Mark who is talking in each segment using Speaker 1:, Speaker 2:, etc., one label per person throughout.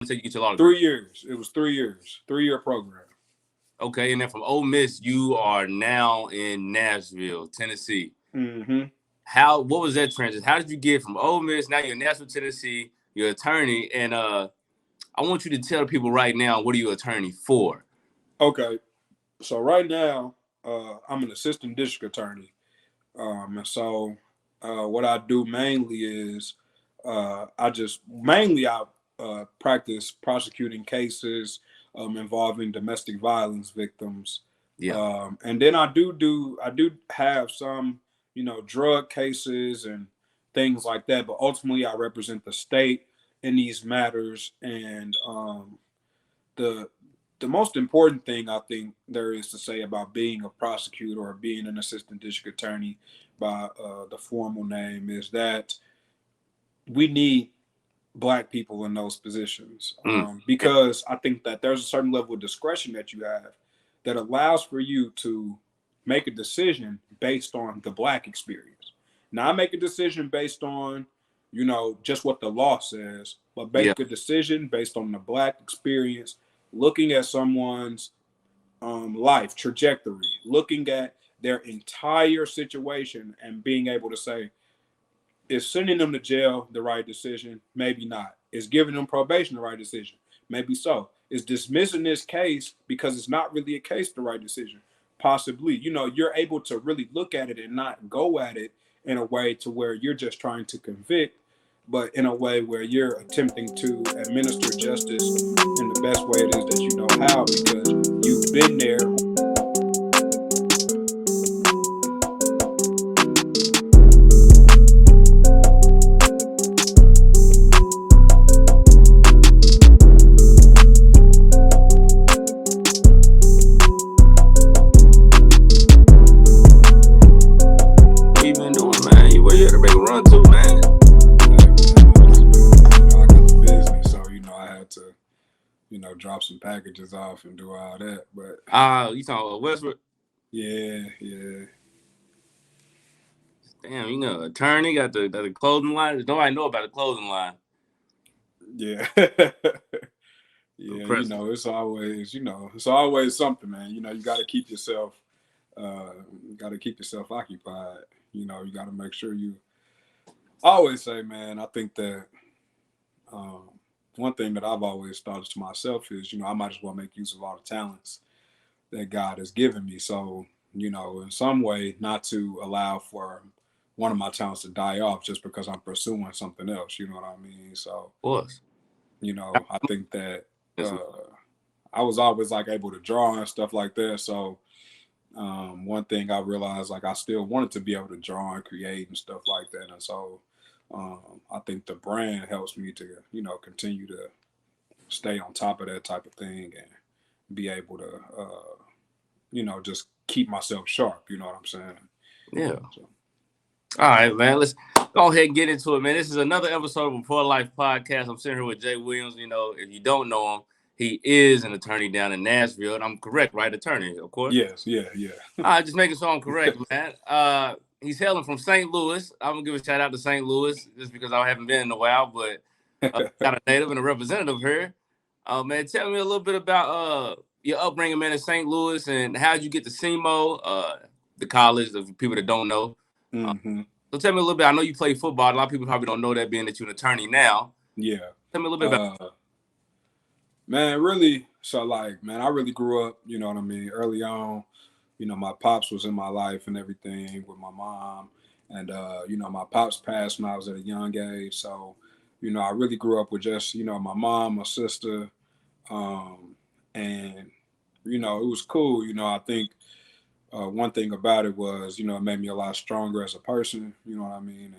Speaker 1: until you get your law degree?
Speaker 2: 3 years. It was 3 years. 3-year program.
Speaker 1: Okay, and then from Ole Miss, you are now in Nashville, Tennessee.
Speaker 2: Mm-hmm.
Speaker 1: What was that transition? How did you get from Ole Miss, now you're in Nashville, Tennessee, you're an attorney, and I want you to tell people right now, what are you attorney for?
Speaker 2: Okay. So right now, I'm an assistant district attorney. And so what I do mainly is I practice prosecuting cases involving domestic violence victims.
Speaker 1: Yeah.
Speaker 2: And then I do have some, drug cases and things like that. But ultimately, I represent the state in these matters. And the the most important thing I think there is to say about being a prosecutor or being an assistant district attorney by the formal name is that we need Black people in those positions because I think that there's a certain level of discretion that you have that allows for you to make a decision based on the Black experience. Not make a decision based on, just what the law says, but
Speaker 1: Yeah.
Speaker 2: make a decision based on the Black experience, looking at someone's life trajectory, looking at their entire situation and being able to say, is sending them to jail the right decision? Maybe not. Is giving them probation the right decision? Maybe so. Is dismissing this case because it's not really a case the right decision? Possibly. You're able to really look at it and not go at it in a way to where you're just trying to convict, but in a way where you're attempting to administer justice in the best way it is that you know how because you've been there. Drop some packages off and do all that, but
Speaker 1: you talking about Westbrook?
Speaker 2: Yeah.
Speaker 1: Damn, attorney got the clothing line. Nobody know about the clothing line.
Speaker 2: Yeah. Yeah, it's always something, man. You got to keep yourself occupied. You got to make sure you. I always say, man, I think that one thing that I've always thought to myself is, I might as well make use of all the talents that God has given me. So, in some way, not to allow for one of my talents to die off just because I'm pursuing something else. You know what I mean? So,
Speaker 1: of course.
Speaker 2: I think that I was always able to draw and stuff like that. So, one thing I realized, I still wanted to be able to draw and create and stuff like that. And so, I think the brand helps me to, continue to stay on top of that type of thing and be able to, just keep myself sharp. You know what I'm saying?
Speaker 1: Yeah. So. All right, man. Let's go ahead and get into it, man. This is another episode of Before Life Podcast. I'm sitting here with Jay Williams. If you don't know him, he is an attorney down in Nashville. And I'm correct, right? Attorney, of course.
Speaker 2: Yes, yeah.
Speaker 1: All right, just making sure I'm correct, man. He's hailing from St. Louis. I'm going to give a shout out to St. Louis just because I haven't been in a while, but got a native and a representative here. Man, tell me a little bit about your upbringing, man, in St. Louis, and how did you get to SEMO, the college, of people that don't know.
Speaker 2: Mm-hmm.
Speaker 1: So tell me a little bit. I know you play football. A lot of people probably don't know that, being that you're an attorney now.
Speaker 2: Yeah.
Speaker 1: Tell me a little bit about
Speaker 2: man, really, so I really grew up, you know what I mean, early on. My pops was in my life and everything with my mom. And, my pops passed when I was at a young age. So, I really grew up with just, my mom, my sister. And, it was cool. I think one thing about it was, it made me a lot stronger as a person. You know what I mean?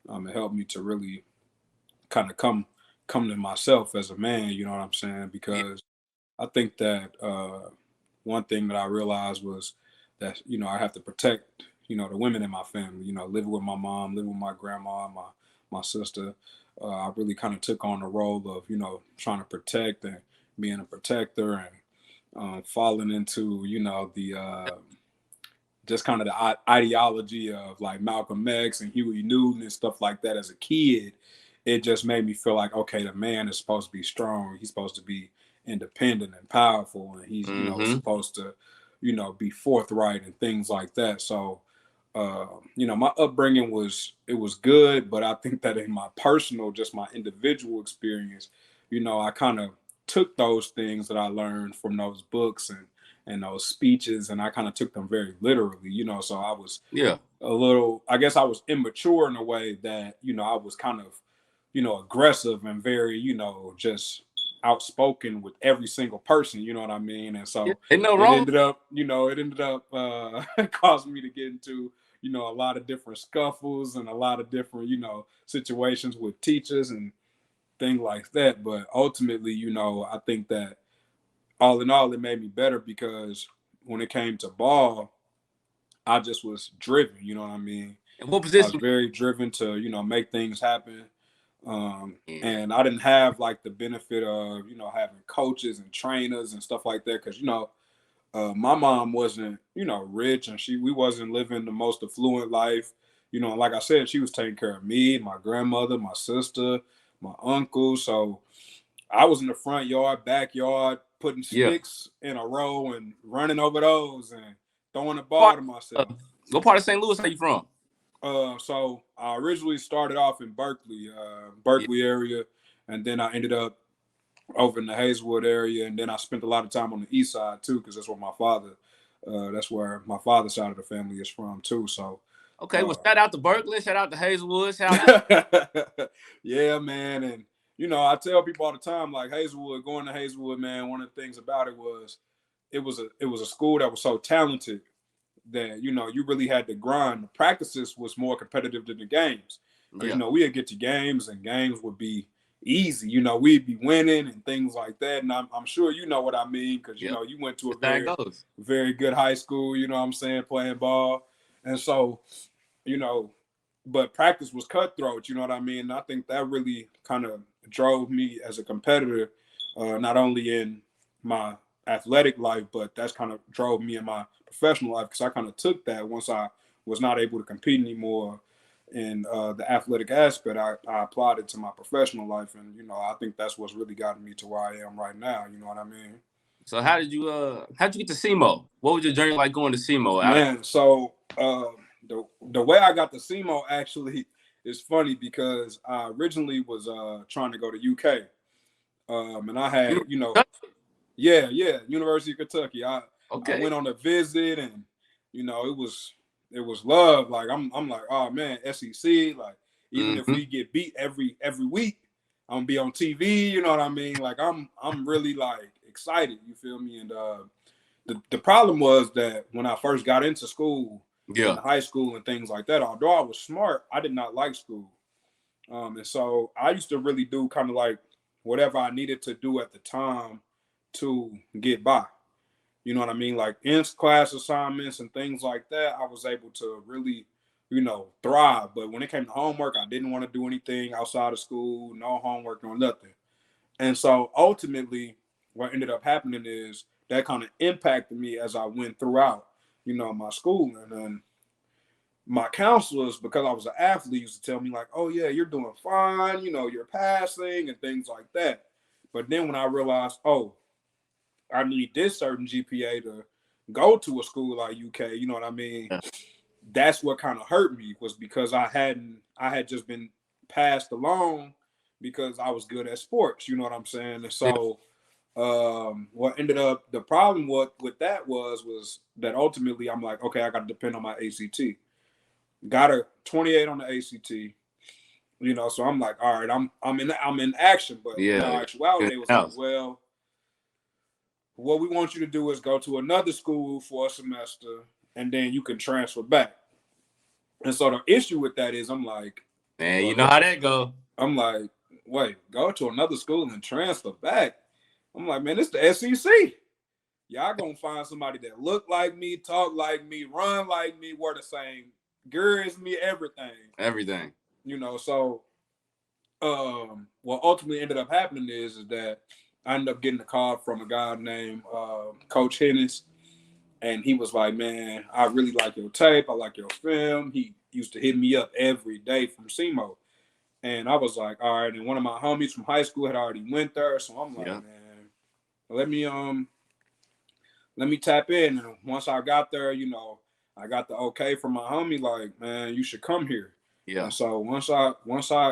Speaker 2: And it helped me to really kind of come to myself as a man. You know what I'm saying? Because I think that one thing that I realized was that, I have to protect, the women in my family, living with my mom, living with my grandma, my sister. I really kind of took on the role of, trying to protect and being a protector and falling into, the just kind of the ideology of Malcolm X and Huey Newton and stuff like that as a kid. it just made me feel like, okay, the man is supposed to be strong. He's supposed to be independent and powerful, and he's,
Speaker 1: Mm-hmm.
Speaker 2: supposed to, be forthright and things like that. So, my upbringing was good, but I think that in my personal, just my individual experience, I kind of took those things that I learned from those books and those speeches, and I kind of took them very literally, so I was
Speaker 1: Yeah.
Speaker 2: a little, I guess I was immature in a way that, I was kind of, aggressive and very, just outspoken with every single person, you know what I mean? And
Speaker 1: Yeah.
Speaker 2: so
Speaker 1: Ain't no
Speaker 2: it
Speaker 1: wrong.
Speaker 2: ended up, causing me to get into, a lot of different scuffles and a lot of different, situations with teachers and things like that. But ultimately, I think that all in all, it made me better because when it came to ball, I just was driven, you know what I mean?
Speaker 1: And what
Speaker 2: I was
Speaker 1: position?
Speaker 2: very driven to, make things happen.
Speaker 1: Yeah.
Speaker 2: And I didn't have like the benefit of, having coaches and trainers and stuff like that. Cause, my mom wasn't, rich, and we wasn't living the most affluent life. And like I said, she was taking care of me, my grandmother, my sister, my uncle. So I was in the front yard, backyard, putting
Speaker 1: Yeah.
Speaker 2: sticks in a row and running over those and throwing the ball
Speaker 1: Part,
Speaker 2: to myself.
Speaker 1: what part of St. Louis are you from?
Speaker 2: So I originally started off in Berkeley,
Speaker 1: Yeah.
Speaker 2: Berkeley area, and then I ended up over in the Hazelwood area, and then I spent a lot of time on the east side too, because that's where my father's side of the family is from too. So,
Speaker 1: Okay. Well, shout out to Berkeley. Shout out to Hazelwood. Shout out.
Speaker 2: yeah, man, and I tell people all the time, like Hazelwood, going to Hazelwood, man. One of the things about it was, it was a school that was so talented that you really had to grind. The practices was more competitive than the games, because
Speaker 1: Yeah.
Speaker 2: we'd get to games and games would be easy. We'd be winning and things like that. And I'm sure you know what I mean, because
Speaker 1: Yep.
Speaker 2: you went to a
Speaker 1: That's how it
Speaker 2: very
Speaker 1: goes.
Speaker 2: very good high school. You know what I'm saying, playing ball, and so you know, but practice was cutthroat. You know what I mean. And I think that really kind of drove me as a competitor, not only in my athletic life, but that's kind of drove me in my professional life, because I kind of took that once I was not able to compete anymore in the athletic aspect. I applied it to my professional life, and I think that's what's really gotten me to where I am right now. You know what I mean?
Speaker 1: So how'd you get to SEMO? What was your journey like going to SEMO?
Speaker 2: Man, so the way I got to SEMO actually is funny, because I originally was trying to go to UK, and I had yeah, University of Kentucky. I
Speaker 1: Okay.
Speaker 2: went on a visit, and it was love. Like I'm like, oh man, SEC. Like, even if
Speaker 1: Mm-hmm.
Speaker 2: we get beat every week, I'm gonna be on TV. You know what I mean? Like, I'm really like excited. You feel me? And the problem was that when I first got into school, in
Speaker 1: Yeah.
Speaker 2: high school and things like that, although I was smart, I did not like school. And so I used to really do kind of like whatever I needed to do at the time to get by. You know what I mean? Like in class assignments and things like that, I was able to really, thrive. But when it came to homework, I didn't want to do anything outside of school, no homework, no nothing. And so ultimately, what ended up happening is that kind of impacted me as I went throughout, my schooling. And my counselors, because I was an athlete, used to tell me like, "Oh yeah, you're doing fine. You're passing and things like that." But then when I realized, oh, I need this certain GPA to go to a school like UK, you know what I mean?
Speaker 1: Yeah.
Speaker 2: That's what kind of hurt me, was because I had just been passed along because I was good at sports, you know what I'm saying? And
Speaker 1: Yeah.
Speaker 2: so what ended up, the problem with that was that ultimately I'm like, okay, I got to depend on my ACT. Got a 28 on the ACT, so I'm like, all right, I'm in action. But in
Speaker 1: Yeah.
Speaker 2: our actuality,
Speaker 1: Good
Speaker 2: they was like,
Speaker 1: house.
Speaker 2: well, what we want you to do is go to another school for a semester, and then you can transfer back. And so the issue with that is, I'm like,
Speaker 1: Man, you
Speaker 2: well,
Speaker 1: know how that go.
Speaker 2: I'm like, wait, go to another school and transfer back? I'm like, man, it's the SEC. Y'all gonna find somebody that look like me, talk like me, run like me, wear the same gear as me, everything.
Speaker 1: Everything.
Speaker 2: So what ultimately ended up happening is that I ended up getting a call from a guy named Coach Hennis, and he was like, "Man, I really like your tape. I like your film." He used to hit me up every day from SEMO, And I was like, all right. And one of my homies from high school had already went there, so I'm like,
Speaker 1: Yeah.
Speaker 2: man, let me tap in. And once I got there, I got the okay from my homie, like, man, you should come here.
Speaker 1: Yeah.
Speaker 2: And so once I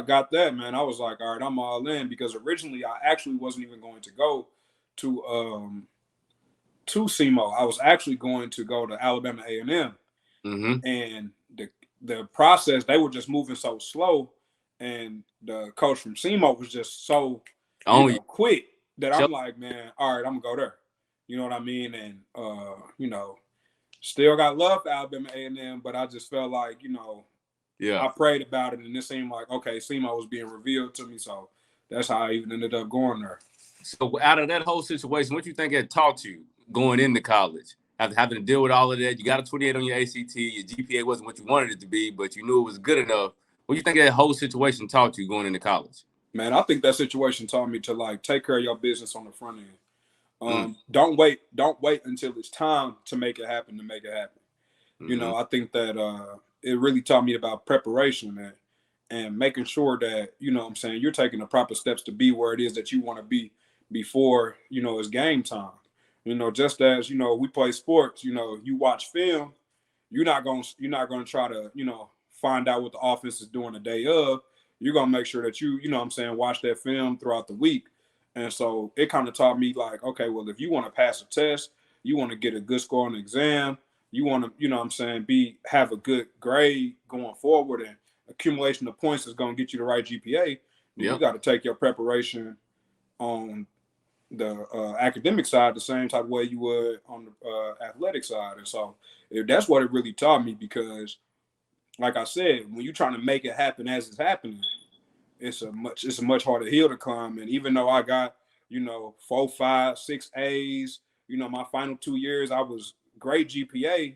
Speaker 2: got that, man, I was like, all right, I'm all in, because originally I actually wasn't even going to go to SEMO. I was actually going to go to Alabama A&M.
Speaker 1: Mm-hmm.
Speaker 2: And the process, they were just moving so slow, and the coach from SEMO was just so quick that I'm like, man, all right, I'm gonna go there. You know what I mean? And still got love for Alabama A&M, but I just felt like, I prayed about it, and it seemed like, okay, SEMO was being revealed to me, so that's how I even ended up going there.
Speaker 1: So out of that whole situation, what you think it taught you going into college? After having to deal with all of that, you got a 28 on your ACT, your GPA wasn't what you wanted it to be, but you knew it was good enough. What do you think that whole situation taught you going into college?
Speaker 2: Man, I think that situation taught me to, like, take care of your business on the front end. Don't wait until it's time to make it happen Mm-hmm. I think that it really taught me about preparation, man, and making sure that, you're taking the proper steps to be where it is that you want to be before, it's game time. Just as, we play sports, you watch film, you're not gonna try to, find out what the offense is doing the day of. You're gonna make sure that you watch that film throughout the week. And so it kind of taught me, like, okay, well, if you want to pass a test, you want to get a good score on the exam, you want to, have a good grade going forward, and accumulation of points is going to get you the right GPA. You got to take your preparation on the academic side the same type of way you would on the athletic side. And so that's what it really taught me, because, like I said, when you're trying to make it happen as it's happening, it's a much harder hill to climb. And even though I got, 4, 5, 6 A's, my final 2 years, I was great GPA.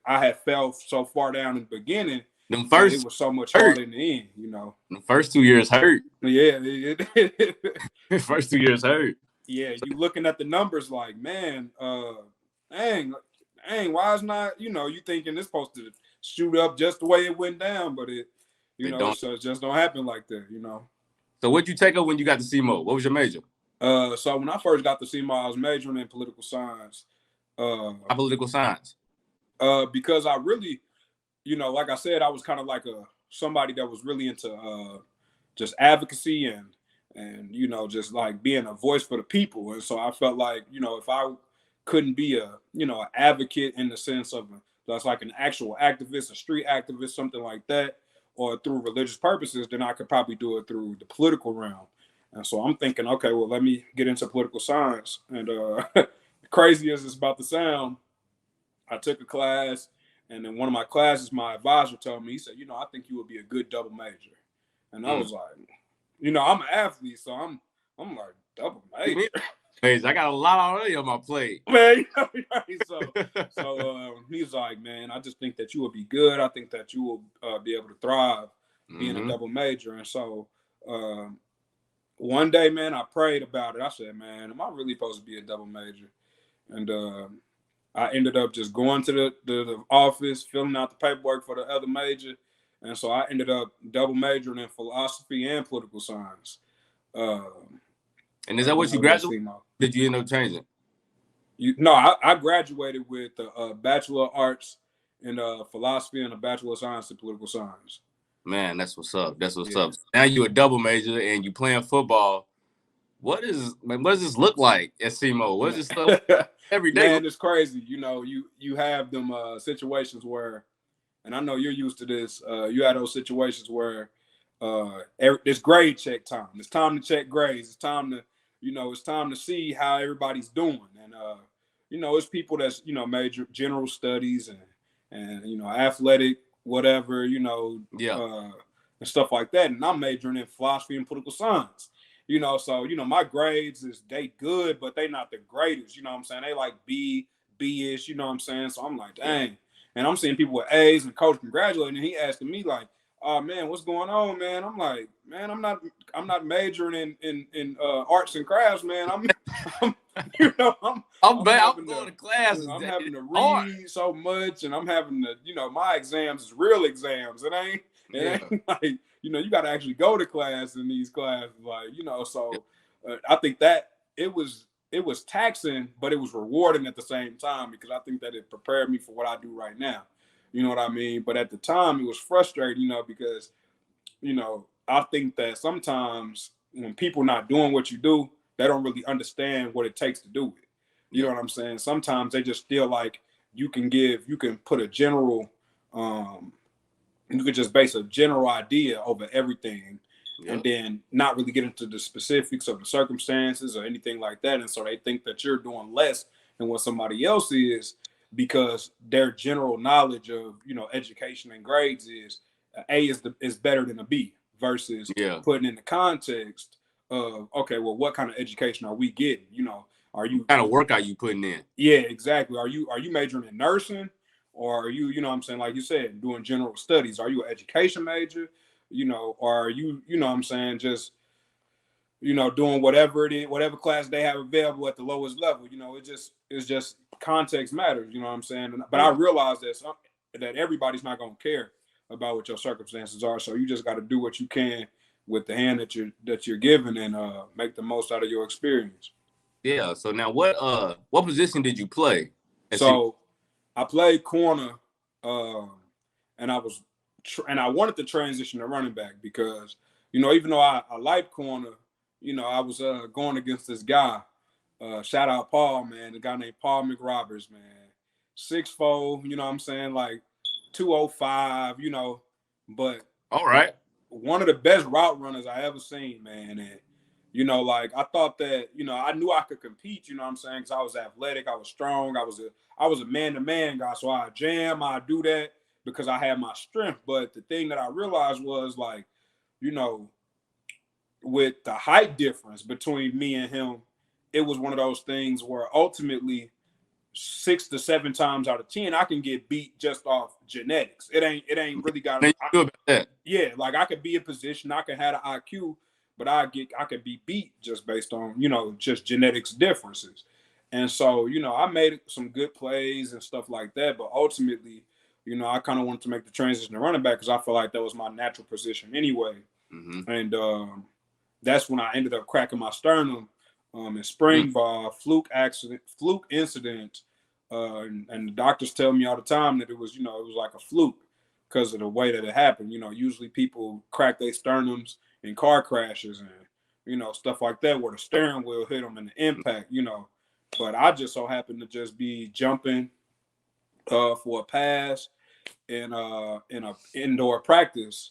Speaker 2: I had fell so far down in the beginning. It was so much harder in the end,
Speaker 1: The first 2 years hurt.
Speaker 2: Yeah.
Speaker 1: First 2 years hurt.
Speaker 2: Yeah, you looking at the numbers like, man, dang, why is not, you thinking it's supposed to shoot up just the way it went down, but it just don't happen like that,
Speaker 1: So what'd you take up when you got to SEMO? What was your major?
Speaker 2: So when I first got to SEMO, I was majoring in political science.
Speaker 1: Political science?
Speaker 2: Because I really, like I said, I was kind of like somebody that was really into just advocacy and just like being a voice for the people. And so I felt like, if I couldn't be an advocate in the sense of that's like an actual activist, a street activist, something like that, or through religious purposes, then I could probably do it through the political realm. And so I'm thinking, okay, well, let me get into political science. And crazy as it's about to sound, I took a class, and in one of my classes, my advisor told me, he said, I think you would be a good double major. And I was like, I'm an athlete, so I'm like, double major.
Speaker 1: I got a lot already on my plate.
Speaker 2: Man, so he's like, man, I just think that you will be good. I think that you will be able to thrive being a double major. And so one day, man, I prayed about it. I said, man, am I really supposed to be a double major? And I ended up just going to the office, filling out the paperwork for the other major. And so I ended up double majoring in philosophy and political science.
Speaker 1: And is that what you graduated? Did you end up changing?
Speaker 2: I graduated with a Bachelor of Arts in philosophy and a Bachelor of Science in political science.
Speaker 1: Man, that's what's up. That's what's up. Now you're a double major and you playing football. What does this look like at SEMO? What is this stuff every day?
Speaker 2: Man, it's crazy. You have them situations where, and I know you're used to this. You had those situations where it's grade check time. It's time to check grades. It's time to, it's time to see how everybody's doing. And it's people that's major general studies and athletic whatever and stuff like that. And I'm majoring in philosophy and political science. So my grades they good, but they not the greatest. You know what I'm saying? They like B-ish. You know what I'm saying? So I'm like, dang. And I'm seeing people with A's and coach congratulating, and he asking me like, "Oh man, what's going on, man?" I'm like, "Man, I'm not majoring in arts and crafts, man. I'm
Speaker 1: going to classes.
Speaker 2: I'm having to read so much, and I'm having to, my exams is real exams. It It ain't like, you got to actually go to class in these classes, like, so I think that it was taxing, but it was rewarding at the same time, because I think that it prepared me for what I do right now. You know what I mean? But at the time it was frustrating, because, I think that sometimes when people not doing what you do, they don't really understand what it takes to do it. You know what I'm saying? Sometimes they just feel like you can put a general, you could just base a general idea over everything, and then not really get into the specifics of the circumstances or anything like that. And so they think that you're doing less than what somebody else is, because their general knowledge of, education and grades is A is better than a B, versus putting in the context of, okay, well, what kind of education are we getting? Are you
Speaker 1: what kind of workout you putting in?
Speaker 2: Yeah, exactly. Are you majoring in nursing, or are you, what I'm saying, like you said, doing general studies? Are you an education major? Or are you, what I'm saying, just, doing whatever it is, whatever class they have available at the lowest level? It's just context matters, you know what I'm saying? But I realize that everybody's not going to care about what your circumstances are. So you just got to do what you can with the hand that you're given, and make the most out of your experience.
Speaker 1: Yeah. So now, what position did you play?
Speaker 2: So I played corner, and I wanted to transition to running back, because, even though I liked corner, I was going against this guy. Shout out Paul, man, the guy named Paul McRoberts, man. 6'4", you know what I'm saying, like 205, but
Speaker 1: all right,
Speaker 2: one of the best route runners I ever seen, man. And like, I thought that, I knew I could compete, you know what I'm saying, because I was athletic, I was strong, I was a man-to-man guy, so I jam, I do that because I had my strength. But the thing that I realized was, like, with the height difference between me and him, it was one of those things where ultimately 6 to 7 times out of 10, I can get beat just off genetics. It ain't really got. Yeah, like, I could be in position, I could have an IQ, but I could be beat just based on, just genetics differences. And so, I made some good plays and stuff like that, but ultimately, I kind of wanted to make the transition to running back, because I feel like that was my natural position anyway. And that's when I ended up cracking my sternum in spring ball, fluke incident. And the doctors tell me all the time that it was like a fluke, because of the way that it happened. Usually people crack their sternums in car crashes and, stuff like that, where the steering wheel hit them in the impact, But I just so happened to just be jumping for a pass in a indoor practice,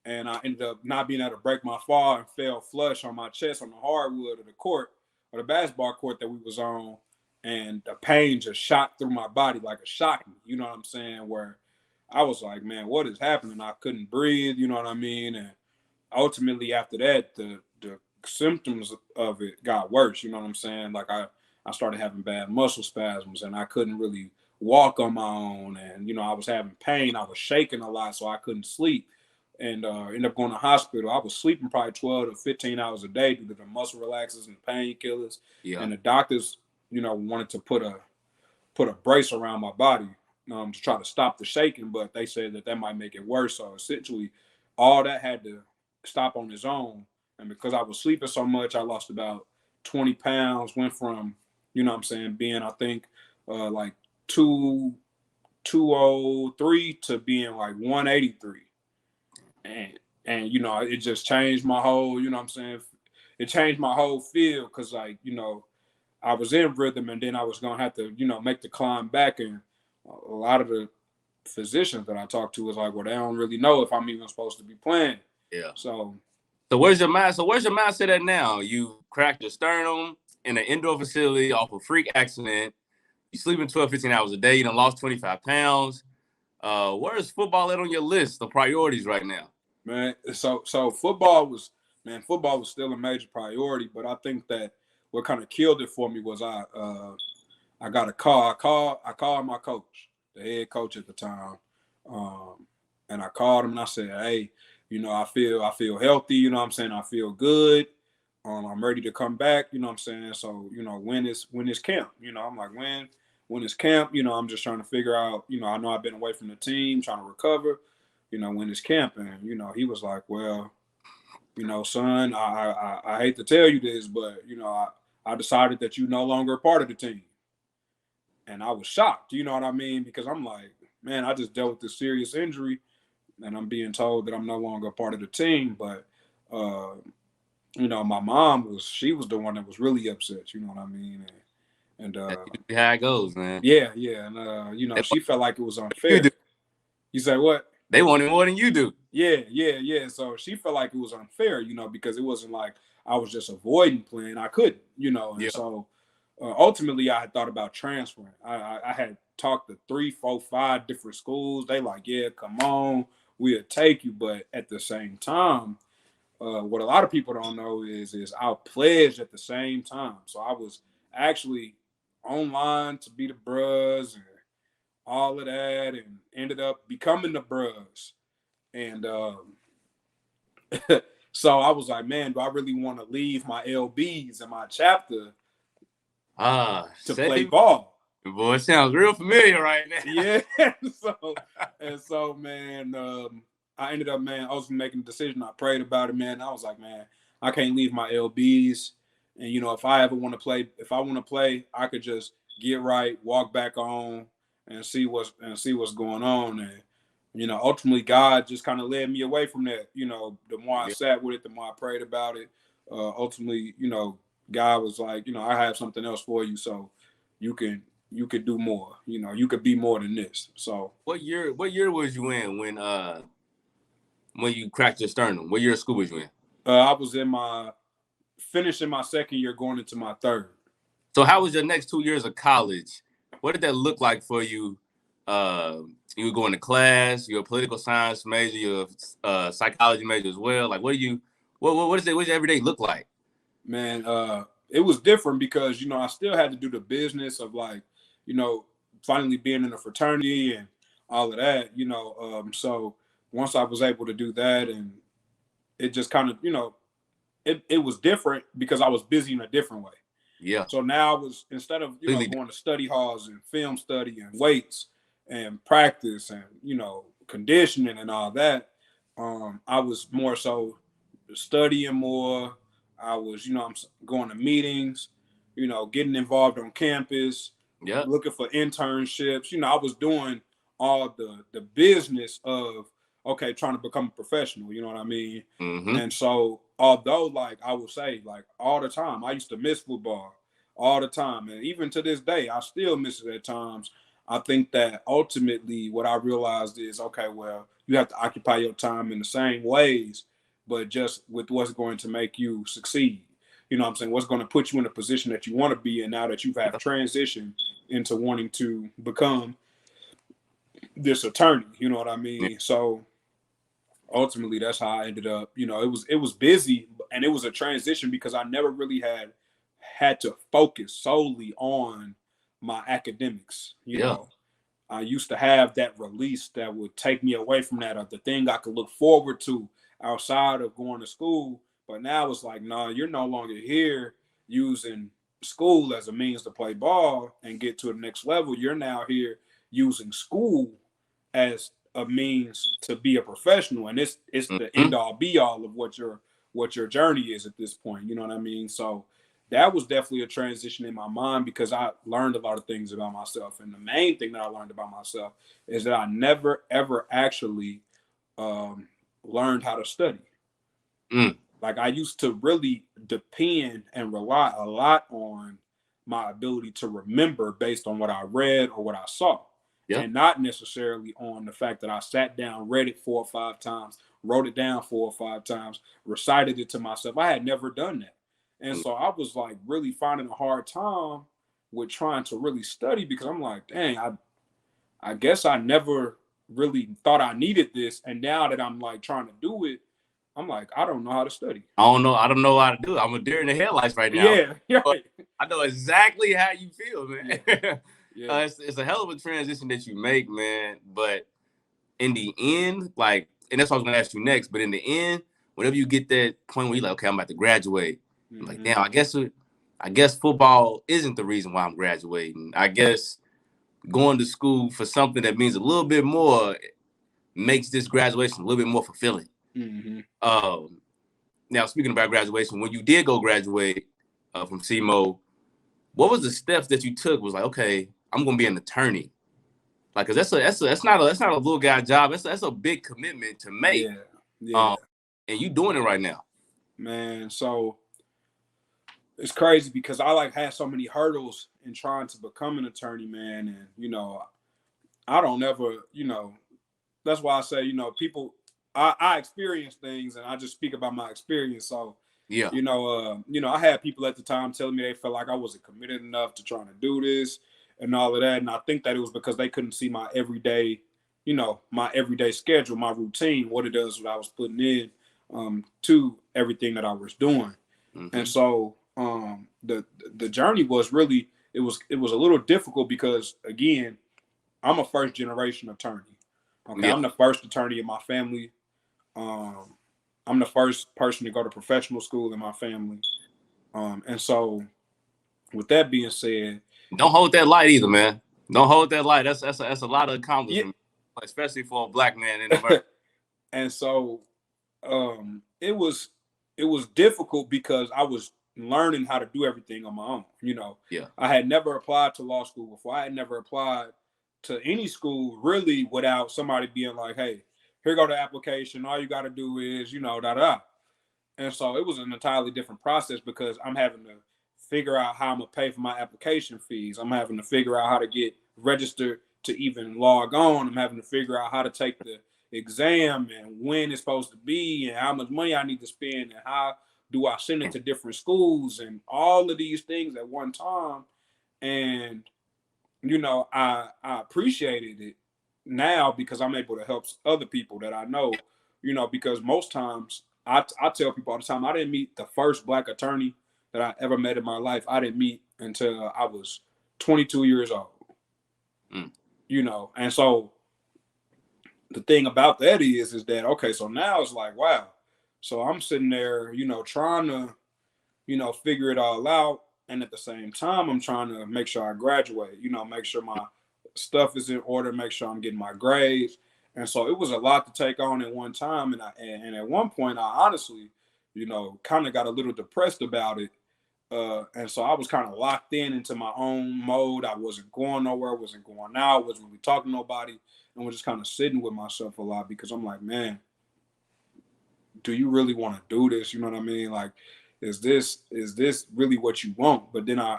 Speaker 2: and I ended up not being able to break my fall and fell flush on my chest on the hardwood of the court, or the basketball court that we was on, and the pain just shot through my body like a shotgun. You know what I'm saying? Where I was like, man, what is happening? I couldn't breathe. You know what I mean? And ultimately, after that, the symptoms of it got worse. You know what I'm saying? Like, I started having bad muscle spasms, and I couldn't really walk on my own. And, I was having pain. I was shaking a lot, so I couldn't sleep. And ended up going to the hospital. I was sleeping probably 12 to 15 hours a day due to the muscle relaxers and painkillers. Yeah. And the doctors, wanted to put a brace around my body to try to stop the shaking, but they said that might make it worse. So essentially, all that had to stop on its own. And because I was sleeping so much, I lost about 20 pounds, went from, being, I think, like 203 to being like 183. And it just changed my whole, it changed my whole feel, because, like, I was in rhythm, and then I was going to have to, make the climb back. And a lot of the physicians that I talked to was like, well, they don't really know if I'm even supposed to be playing.
Speaker 1: Yeah.
Speaker 2: So
Speaker 1: where's your mindset at now? You cracked your sternum in an indoor facility off a freak accident. You sleeping 12, 15 hours a day. You done lost 25 pounds. Where's football at on your list of priorities right now?
Speaker 2: Man, so football was still a major priority, but I think that what kind of killed it for me was I got a call. I called my coach, the head coach at the time, and I called him and I said, hey, I feel healthy. I'm saying, I feel good. I'm ready to come back. I'm saying, so when is camp? I'm like, when is camp? I'm just trying to figure out. I know I've been away from the team, trying to recover. when it's camping, he was like, well, son, I hate to tell you this, but, I decided that you're no longer a part of the team. And I was shocked, you know what I mean? Because I'm like, man, I just dealt with this serious injury and I'm being told that I'm no longer a part of the team. But, my mom she was the one that was really upset, you know what I mean? And
Speaker 1: That's usually how it goes, man.
Speaker 2: yeah. And, she felt like it was unfair. You say what?
Speaker 1: They want it more than you do.
Speaker 2: Yeah. So she felt like it was unfair, because it wasn't like I was just avoiding playing. I couldn't, and so ultimately I had thought about transferring. I had talked to 3, 4, 5 different schools. They like, yeah, come on, we'll take you. But at the same time, what a lot of people don't know is I pledged at the same time. So I was actually online to be the Bruz and all of that, and ended up becoming the Bruz. And so I was like, man, do I really want to leave my LBs and my chapter to play ball?
Speaker 1: Boy, it sounds real familiar right now.
Speaker 2: Yeah. So, man, I ended up, man, I was making a decision. I prayed about it, man. I was like, man, I can't leave my LBs. And, if I ever want to play, I could just get right, walk back on, and see what's going on. And, ultimately God just kind of led me away from that. The more I sat with it, the more I prayed about it. Ultimately, God was like, I have something else for you. So you could do more, you could be more than this. So
Speaker 1: what year was you in when you cracked your sternum? What year of school was you in?
Speaker 2: I was finishing my second year, going into my third.
Speaker 1: So how was your next 2 years of college? What did that look like for you? You were going to class, you're a political science major, you're a psychology major as well. Like, what does your everyday look like?
Speaker 2: Man, it was different because, I still had to do the business of like, finally being in a fraternity and all of that, so once I was able to do that, and it just kind of, it was different because I was busy in a different way.
Speaker 1: Yeah.
Speaker 2: So now I was, instead of, going to study halls and film study and weights and practice and, conditioning and all that, I was more so studying more. I was, I'm going to meetings, getting involved on campus, looking for internships. I was doing all the business of, okay, trying to become a professional, you know what I mean?
Speaker 1: Mm-hmm.
Speaker 2: And so, although, like, I would say, like, all the time, I used to miss football all the time. And even to this day, I still miss it at times. I think that ultimately what I realized is, okay, well, you have to occupy your time in the same ways, but just with what's going to make you succeed. You know what I'm saying? What's going to put you in a position that you want to be in now that you've had transitioned into wanting to become this attorney. You know what I mean? Yeah. So ultimately, that's how I ended up. It was busy, and it was a transition because I never really had to focus solely on my academics. You know, I used to have that release that would take me away from that, of the thing I could look forward to outside of going to school. But now it's like, no, you're no longer here using school as a means to play ball and get to the next level. You're now here using school as a means to be a professional, and it's the end all be all of what your journey is at this point. You know what I mean? So that was definitely a transition in my mind because I learned a lot of things about myself, and the main thing that I learned about myself is that I never ever actually learned how to study. Like, I used to really depend and rely a lot on my ability to remember based on what I read or what I saw. And not necessarily on the fact that I sat down, read it 4 or 5 times, wrote it down 4 or 5 times, recited it to myself. I had never done that. And so I was like really finding a hard time with trying to really study because I'm like, dang, I guess I never really thought I needed this. And now that I'm like trying to do it, I'm like, I don't know how to study.
Speaker 1: I don't know how to do it. I'm a deer in the headlights right now.
Speaker 2: Yeah.
Speaker 1: I know exactly how you feel, man. Yeah. It's a hell of a transition that you make, man. But in the end, like, and that's what I was going to ask you next. But in the end, whenever you get that point where you're like, okay, I'm about to graduate, I'm like, damn, I guess football isn't the reason why I'm graduating. I guess going to school for something that means a little bit more makes this graduation a little bit more fulfilling.
Speaker 2: Mm-hmm.
Speaker 1: Now, speaking about graduation, when you did go graduate from SEMO, what was the steps that you took? Was like, okay, I'm gonna be an attorney, like, cause that's not a little guy job. That's a big commitment to make.
Speaker 2: Yeah.
Speaker 1: And you doing it right now,
Speaker 2: man. So it's crazy because I like had so many hurdles in trying to become an attorney, man. And I don't ever, that's why I say, people, I experience things and I just speak about my experience. So,
Speaker 1: yeah,
Speaker 2: I had people at the time telling me they felt like I wasn't committed enough to trying to do this and all of that. And I think that it was because they couldn't see my everyday, my everyday schedule, my routine, what it does, what I was putting in to everything that I was doing.
Speaker 1: Mm-hmm.
Speaker 2: And so the journey was really, it was a little difficult because, again, I'm a first generation attorney. Okay, yeah. I'm the first attorney in my family. I'm the first person to go to professional school in my family. And so with that being said,
Speaker 1: don't hold that light either, man. Don't hold that light. That's a lot of accomplishment, yeah. Especially for a black man in America.
Speaker 2: And so it was difficult because I was learning how to do everything on my own.
Speaker 1: Yeah.
Speaker 2: I had never applied to law school before. I had never applied to any school really without somebody being like, hey, here go the application. All you got to do is, da-da. And so it was an entirely different process because I'm having to figure out how I'm going to pay for my application fees. I'm having to figure out how to get registered to even log on. I'm having to figure out how to take the exam and when it's supposed to be and how much money I need to spend and how do I send it to different schools and all of these things at one time. And I appreciated it now because I'm able to help other people that I know, because most times I tell people all the time, I didn't meet the first black attorney that I ever met in my life. I didn't meet until I was 22 years old, and so the thing about that is that, okay, so now it's like, wow. So I'm sitting there, trying to, figure it all out. And at the same time, I'm trying to make sure I graduate, make sure my stuff is in order, make sure I'm getting my grades. And so it was a lot to take on at one time. And at one point, I honestly, kind of got a little depressed about it. And so I was kind of locked into my own mode. I wasn't going nowhere, wasn't going out, wasn't really talking to nobody. And was just kind of sitting with myself a lot because I'm like, man, do you really want to do this? You know what I mean? Like, is this really what you want? But then I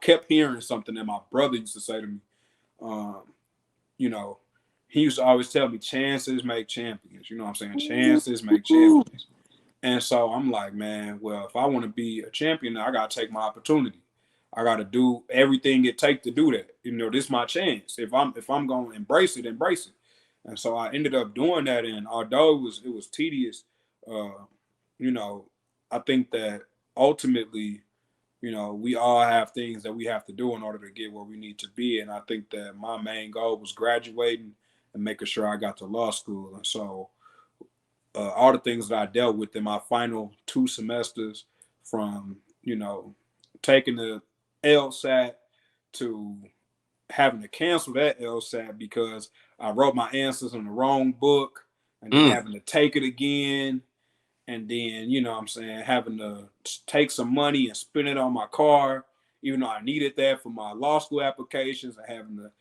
Speaker 2: kept hearing something that my brother used to say to me. He used to always tell me, chances make champions. You know what I'm saying? Chances make champions. And so I'm like, man, well, if I want to be a champion, I got to take my opportunity. I got to do everything it takes to do that. This is my chance. If I'm going to embrace it. And so I ended up doing that. And although it was tedious, I think that ultimately, we all have things that we have to do in order to get where we need to be. And I think that my main goal was graduating and making sure I got to law school. And so all the things that I dealt with in my final 2 semesters, from, taking the LSAT to having to cancel that LSAT because I wrote my answers in the wrong book, and then having to take it again. And then, having to take some money and spend it on my car, even though I needed that for my law school applications, and having to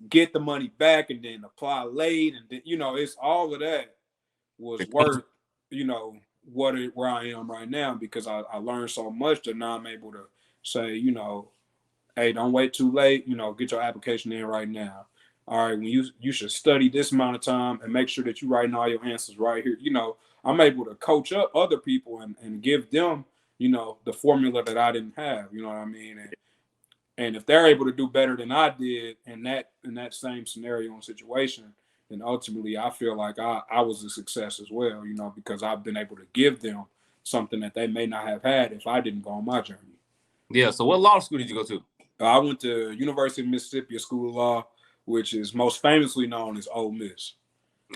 Speaker 2: get the money back and then apply late. And then, it's all of that was worth, where I am right now, because I learned so much that now I'm able to say, hey, don't wait too late, get your application in right now. All right, when you should study this amount of time and make sure that you're writing all your answers right here. I'm able to coach up other people and give them, the formula that I didn't have, you know what I mean? And if they're able to do better than I did in that same scenario and situation, then ultimately I feel like I was a success as well, because I've been able to give them something that they may not have had if I didn't go on my journey.
Speaker 1: Yeah. So what law school did you go to?
Speaker 2: I went to University of Mississippi School of Law, which is most famously known as Ole Miss.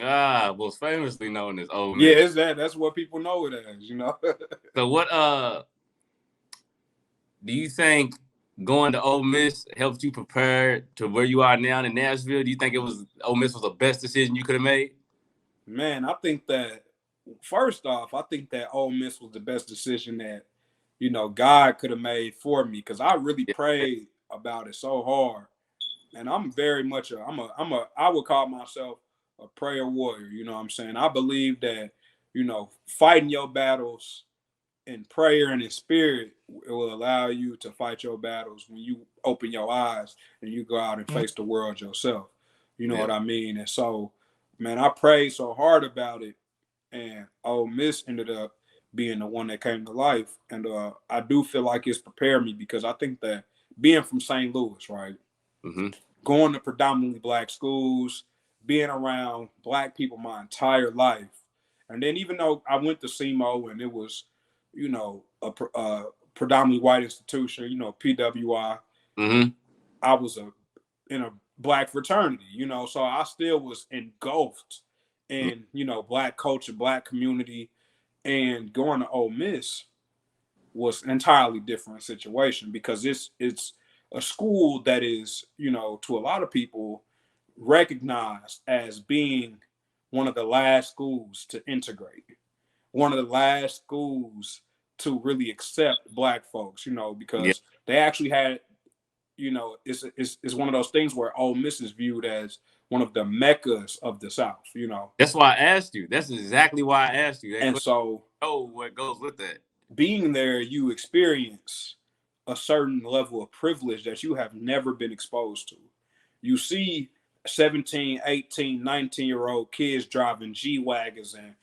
Speaker 1: Most famously known as Ole Miss.
Speaker 2: Yeah, that's what people know it as,
Speaker 1: So what do you think going to Ole Miss helped you prepare to where you are now in Nashville? Do you think Ole Miss was the best decision you could have made?
Speaker 2: Man, I think that first off, I think that Ole Miss was the best decision that, God could have made for me, because I really prayed about it so hard. And I'm very much I would call myself a prayer warrior. You know what I'm saying? I believe that, fighting your battles in prayer and in spirit, it will allow you to fight your battles when you open your eyes and you go out and face the world yourself. You know what I mean? And so, man, I prayed so hard about it, and Ole Miss ended up being the one that came to life. And I do feel like it's prepared me, because I think that being from St. Louis, right, going to predominantly Black schools, being around Black people my entire life, and then even though I went to SEMO and it was, a predominantly white institution, PWI, I was in a Black fraternity, so I still was engulfed in, Black culture, Black community. And going to Ole Miss was an entirely different situation, because it's a school that is, to a lot of people, recognized as being one of the last schools to integrate, one of the last schools to really accept Black folks, because they actually had, it's one of those things where Ole Miss is viewed as one of the meccas of the South,
Speaker 1: That's why I asked you. That's exactly why I asked you.
Speaker 2: And so,
Speaker 1: what goes with that?
Speaker 2: Being there, you experience a certain level of privilege that you have never been exposed to. You see 17, 18, 19-year-old kids driving G-Wagons and,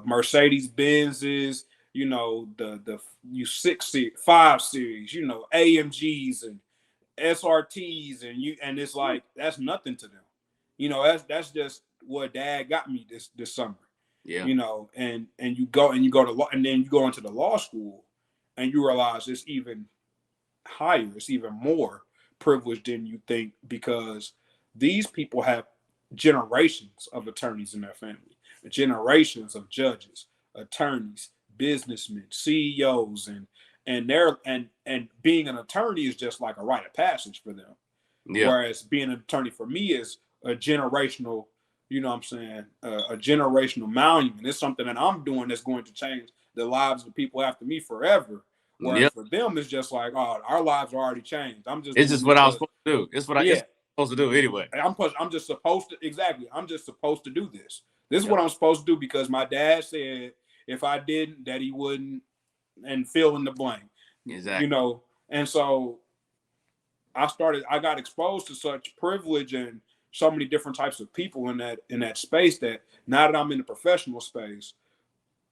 Speaker 2: Mercedes Benzes, the U6, 5 series, AMGs and SRTs, and it's like, that's nothing to them. That's just what Dad got me this summer.
Speaker 1: Yeah.
Speaker 2: And you go to law, and then you go into the law school, and you realize it's even higher, it's even more privileged than you think, because these people have generations of attorneys in their family, generations of judges, attorneys, businessmen, CEOs, and being an attorney is just like a rite of passage for them. Yeah. Whereas being an attorney for me is a generational, a generational monument. It's something that I'm doing that's going to change the lives of the people after me forever. Whereas for them, it's just like, oh, our lives are already changed.
Speaker 1: It's just what I was supposed to do. It's what I'm supposed to do anyway.
Speaker 2: I'm just supposed to, exactly. I'm just supposed to do this. This is what I'm supposed to do, because my dad said if I didn't, that he wouldn't, and fill in the blank.
Speaker 1: Exactly.
Speaker 2: And so I got exposed to such privilege and so many different types of people in that space, that now that I'm in the professional space,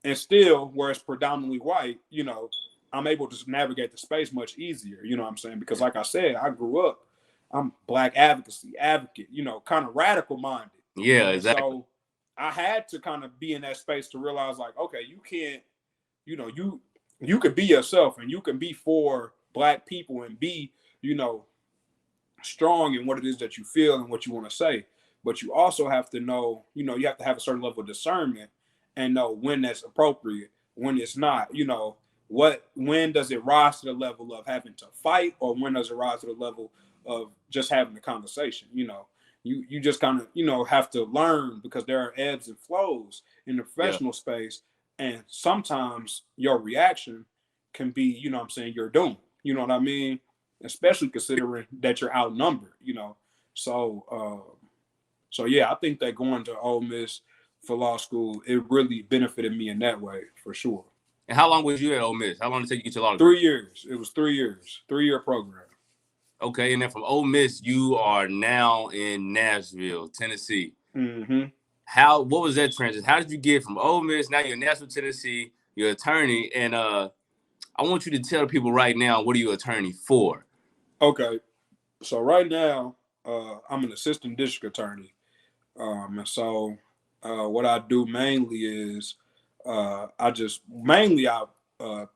Speaker 2: and still where it's predominantly white, I'm able to navigate the space much easier. You know what I'm saying? Because like I said, I grew up, I'm Black advocate, kind of radical minded.
Speaker 1: Yeah, exactly.
Speaker 2: So I had to kind of be in that space to realize, like, okay, you can't, you could be yourself, and you can be for Black people and be, strong in what it is that you feel and what you want to say. But you also have to know, you have to have a certain level of discernment and know when that's appropriate, when it's not, when does it rise to the level of having to fight, or when does it rise to the level of just having a conversation? You just kind of, have to learn, because there are ebbs and flows in the professional space. And sometimes your reaction can be, your doom. You know what I mean? Especially considering that you're outnumbered, So yeah, I think that going to Ole Miss for law school, it really benefited me in that way, for sure.
Speaker 1: And how long was you at Ole Miss? How long did it take you to get your law degree?
Speaker 2: 3 years. It was 3 years. 3-year program.
Speaker 1: Okay, and then from Ole Miss, you are now in Nashville, Tennessee. What was that transition? How did you get from Ole Miss, now you're in Nashville, Tennessee, you're an attorney, and I want you to tell people right now, what are you an attorney for?
Speaker 2: Okay, so right now, I'm an assistant district attorney. And so what I do mainly is I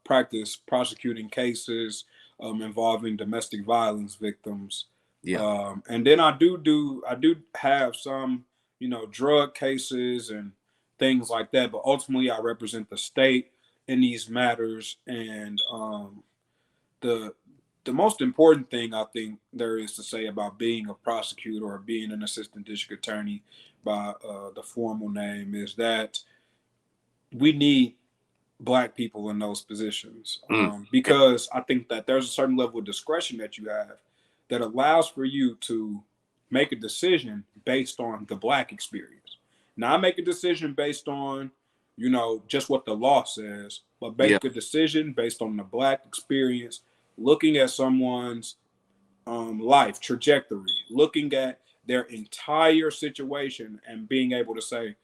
Speaker 2: practice prosecuting cases involving domestic violence victims.
Speaker 1: Yeah.
Speaker 2: And then I do have some, drug cases and things like that. But ultimately, I represent the state in these matters. And the most important thing I think there is to say about being a prosecutor or being an assistant district attorney by the formal name is that we need Black people in those positions,
Speaker 1: Yeah.
Speaker 2: because I think that there's a certain level of discretion that you have that allows for you to make a decision based on the Black experience. Not make a decision based on, just what the law says, but
Speaker 1: Yeah.
Speaker 2: make a decision based on the Black experience, looking at someone's life trajectory, looking at their entire situation, and being able to say,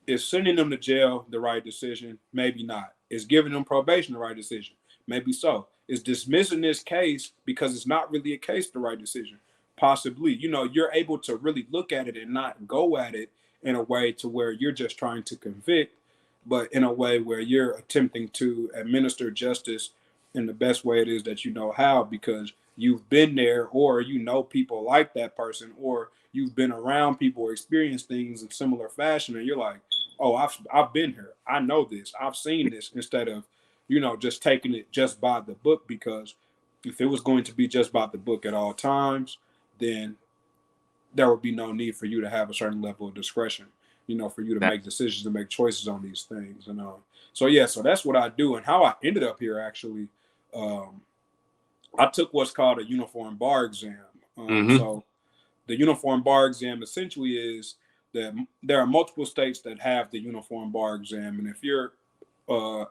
Speaker 2: is sending them to jail the right decision? Maybe not. Is giving them probation the right decision? Maybe so. Is dismissing this case because it's not really a case the right decision? Possibly. You're able to really look at it and not go at it in a way to where you're just trying to convict, but in a way where you're attempting to administer justice in the best way it is that you know how, because you've been there, or people like that person, or you've been around people or experienced things in similar fashion, and you're like, oh, I've been here. I know this. I've seen this, instead of, just taking it just by the book. Because if it was going to be just by the book at all times, then there would be no need for you to have a certain level of discretion, for you to make decisions and make choices on these things. And so that's what I do. And how I ended up here, actually, I took what's called a uniform bar exam. So the uniform bar exam essentially is that there are multiple states that have the uniform bar exam, and if you're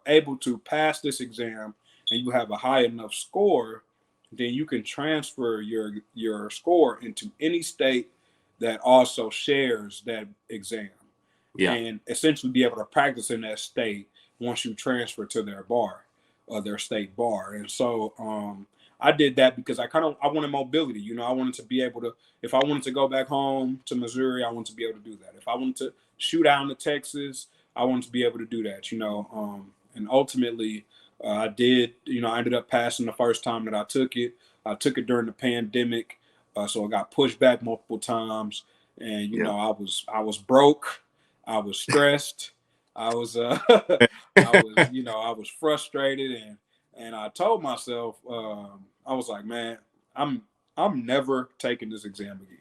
Speaker 2: able to pass this exam and you have a high enough score, then you can transfer your score into any state that also shares that exam,
Speaker 1: Yeah.
Speaker 2: and essentially be able to practice in that state once you transfer to their bar, their state bar. And so I did that because I wanted mobility. I wanted to be able to, if I wanted to go back home to Missouri, I wanted to be able to do that. If I wanted to shoot out into Texas, I wanted to be able to do that. And ultimately, I did. I ended up passing the first time that I took it. I took it during the pandemic, so it got pushed back multiple times. And I was broke, I was stressed, I was I was frustrated, and I told myself, I was like, man, I'm never taking this exam again.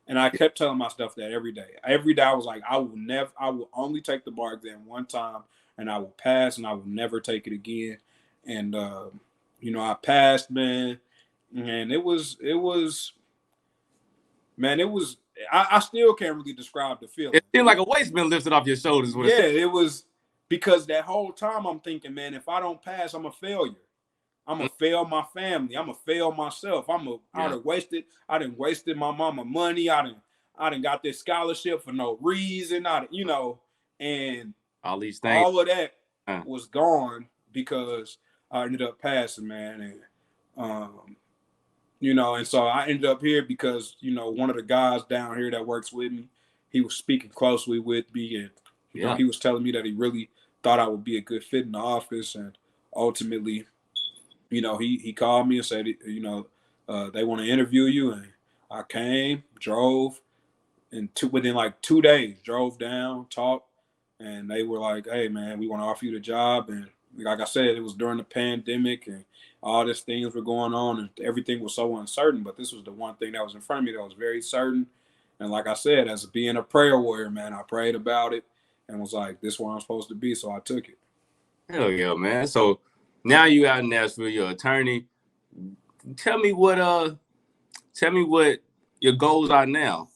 Speaker 2: And I kept telling myself that every day. Every day I was like, I will only take the bar exam one time, and I will pass, and I will never take it again. And I passed, man. And it was, I still can't really describe the feeling.
Speaker 1: It seemed like a weight's been lifted off your shoulders.
Speaker 2: Yeah, it was, because that whole time I'm thinking, man, if I don't pass, I'm a failure. I'm gonna fail my family. I'm gonna fail myself. I done wasted my mama money. I done got this scholarship for no reason. And
Speaker 1: all these things.
Speaker 2: All of that was gone because I ended up passing, man. And and so I ended up here because one of the guys down here that works with me, he was speaking closely with me, and he was telling me that he really thought I would be a good fit in the office, and ultimately, he called me and said, they want to interview you. And I came, drove, and within like 2 days, drove down, talked, and they were like, hey, man, we want to offer you the job. And like I said, it was during the pandemic, and all these things were going on, and everything was so uncertain. But this was the one thing that was in front of me that was very certain. And like I said, as being a prayer warrior, man, I prayed about it and was like, this is where I'm supposed to be. So I took it.
Speaker 1: Hell yeah, man. So now you out in Nashville, you're an attorney. Tell me what your goals are now.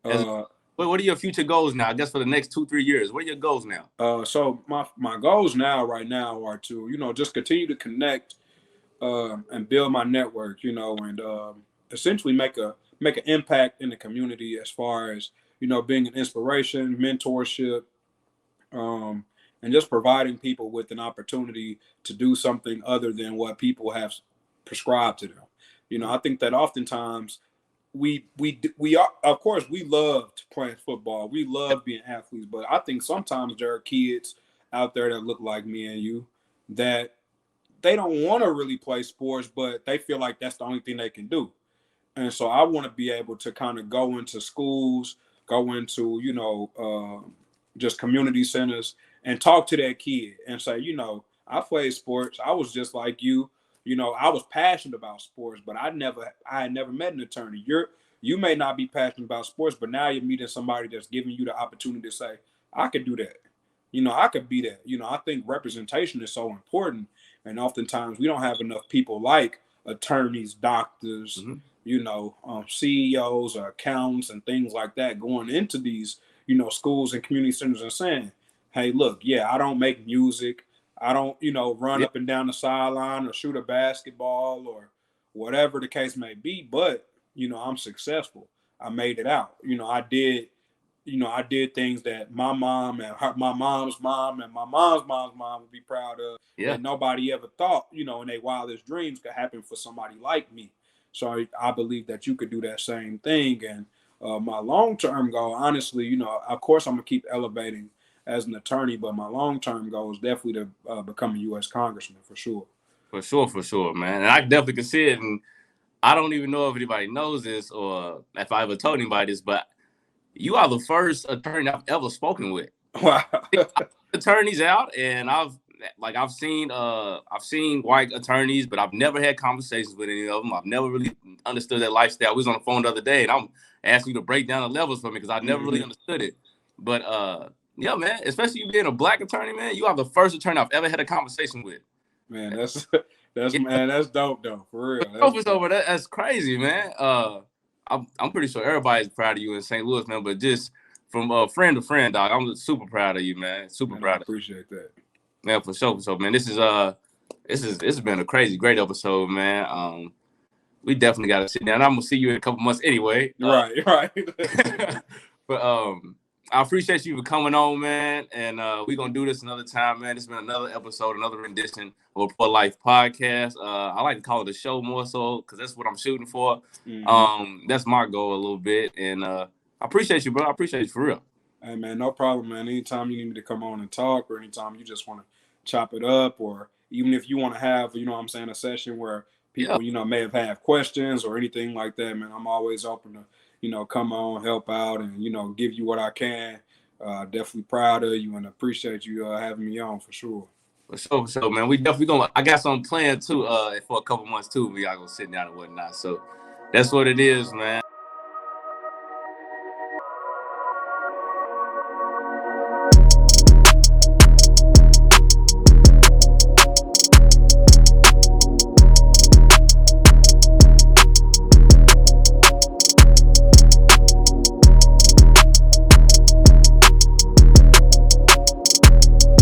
Speaker 1: What are your future goals now? I guess for the next 2-3 years. What are your goals now?
Speaker 2: So my goals right now are to, just continue to connect and build my network, and essentially make an impact in the community as far as, being an inspiration, mentorship, and just providing people with an opportunity to do something other than what people have prescribed to them. I think that oftentimes we are, of course, we loved playing football, we love being athletes, but I think sometimes there are kids out there that look like me and you that they don't want to really play sports, but they feel like that's the only thing they can do. And so I want to be able to kind of go into schools, go into, just community centers, and talk to that kid and say, I played sports. I was just like you. You know, I was passionate about sports, but I had never met an attorney. You may not be passionate about sports, but now you're meeting somebody that's giving you the opportunity to say, I could do that. You know, I could be that. You know, I think representation is so important. And oftentimes we don't have enough people like attorneys, doctors, you know, CEOs or accountants and things like that going into these, you know, schools and community centers and saying, hey, look, yeah, I don't make music. I don't, you know, run up and down the sideline or shoot a basketball or whatever the case may be. But, you know, I'm successful. I made it out. You know, I did things that my mom and my mom's mom and my mom's mom would be proud of.
Speaker 1: Yeah.
Speaker 2: That nobody ever thought, you know, in their wildest dreams could happen for somebody like me. So I believe that you could do that same thing. And my long-term goal, honestly, you know, of course I'm going to keep elevating as an attorney, but my long-term goal is definitely to become a U.S. congressman for sure.
Speaker 1: For sure, man. And I definitely can see it. And I don't even know if anybody knows this or if I ever told anybody this, but you are the first attorney I've ever spoken with.
Speaker 2: Wow.
Speaker 1: Attorneys out, and I've seen white attorneys, but I've never had conversations with any of them. I've never really understood that lifestyle. We was on the phone the other day, and I'm asking you to break down the levels for me because I never really understood it. But yeah, man, especially you being a black attorney, man, you are the first attorney I've ever had a conversation with.
Speaker 2: Man, that's dope though, for real.
Speaker 1: That's crazy, man. I'm pretty sure everybody's proud of you in St. Louis, man. But just from friend to friend, dog, I'm super proud of you, man. Proud.
Speaker 2: I appreciate that.
Speaker 1: Man, for sure. So, man, this has been a great episode, man. We definitely got to sit down. I'm gonna see you in a couple months anyway.
Speaker 2: Right.
Speaker 1: But I appreciate you for coming on, man. And we're going to do this another time, man. This has been another episode, another rendition of a For Life podcast. I like to call it a show more so because that's what I'm shooting for. That's my goal a little bit. And I appreciate you, bro. I appreciate you for real.
Speaker 2: Hey, man, no problem, man. Anytime you need me to come on and talk or anytime you just want to chop it up or even if you want to have, you know what I'm saying, a session where people, you know, may have questions or anything like that, man, I'm always open to, you know, come on, help out, and, you know, give you what I can. Definitely proud of you and appreciate you having me on for sure.
Speaker 1: For sure, man. We definitely going to, I got something planned too for a couple months too. We are going to sit down and whatnot. So that's what it is, man.